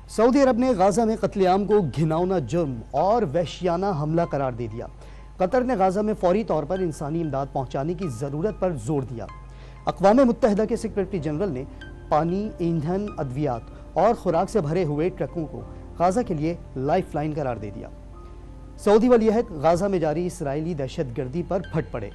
سعودی عرب نے غزہ میں قتل عام کو گھناؤنا جرم اور وحشیانہ حملہ قرار دے دیا۔ قطر نے غزہ میں فوری طور پر انسانی امداد پہنچانے کی ضرورت پر زور دیا۔ اقوام متحدہ کے سیکریٹری جنرل نے پانی، ایندھن، ادویات اور خوراک سے بھرے ہوئے ٹرکوں کو غزہ کے لیے لائف لائن قرار دے دیا۔ سعودی ولی عہد غزہ میں جاری اسرائیلی دہشت گردی پر پھٹ پڑے۔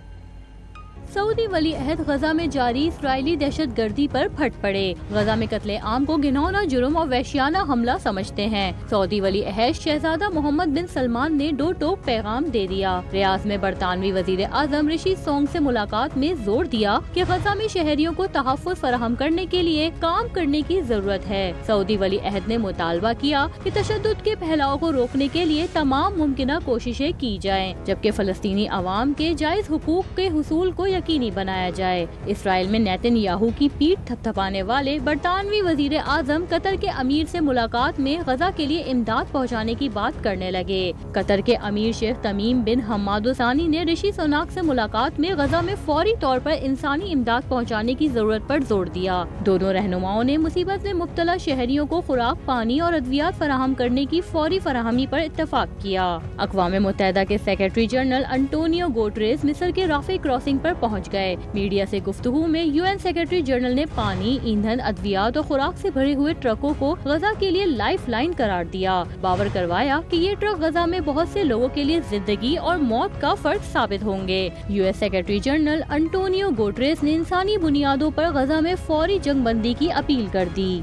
سعودی ولی عہد غزہ میں جاری اسرائیلی دہشت گردی پر پھٹ پڑے۔ غزہ میں قتل عام کو گھناؤنا جرم اور وحشیانہ حملہ سمجھتے ہیں۔ سعودی ولی عہد شہزادہ محمد بن سلمان نے دو ٹوک پیغام دے دیا۔ ریاض میں برطانوی وزیر اعظم رشی سوناک سے ملاقات میں زور دیا کہ غزہ میں شہریوں کو تحفظ فراہم کرنے کے لیے کام کرنے کی ضرورت ہے۔ سعودی ولی عہد نے مطالبہ کیا کہ تشدد کے پھیلاؤ کو روکنے کے لیے تمام ممکنہ کوششیں کی جائیں، جبکہ فلسطینی عوام کے جائز حقوق کے حصول کو یقینی بنایا جائے۔ اسرائیل میں نیتن یاہو کی پیٹھ تھپتھپانے والے برطانوی وزیر اعظم قطر کے امیر سے ملاقات میں غزہ کے لیے امداد پہنچانے کی بات کرنے لگے۔ قطر کے امیر شیخ تمیم بن حماد ثانی نے رشی سوناک سے ملاقات میں غزہ میں فوری طور پر انسانی امداد پہنچانے کی ضرورت پر زور دیا۔ دونوں رہنماؤں نے مصیبت میں مبتلا شہریوں کو خوراک، پانی اور ادویات فراہم کرنے کی فوری فراہمی پر اتفاق کیا۔ اقوام متحدہ کے سیکریٹری جنرل انٹونیو گوٹریس مصر کے رافع کراسنگ پر پہنچ گئے۔ میڈیا سے گفتگو میں یو این سیکریٹری جنرل نے پانی، ایندھن، ادویات اور خوراک سے بھرے ہوئے ٹرکوں کو غزہ کے لیے لائف لائن قرار دیا۔ باور کروایا کہ یہ ٹرک غزہ میں بہت سے لوگوں کے لیے زندگی اور موت کا فرق ثابت ہوں گے۔ U S secretary general Antonio Guterres نے انسانی بنیادوں پر غزہ میں فوری جنگ بندی کی اپیل کر دی۔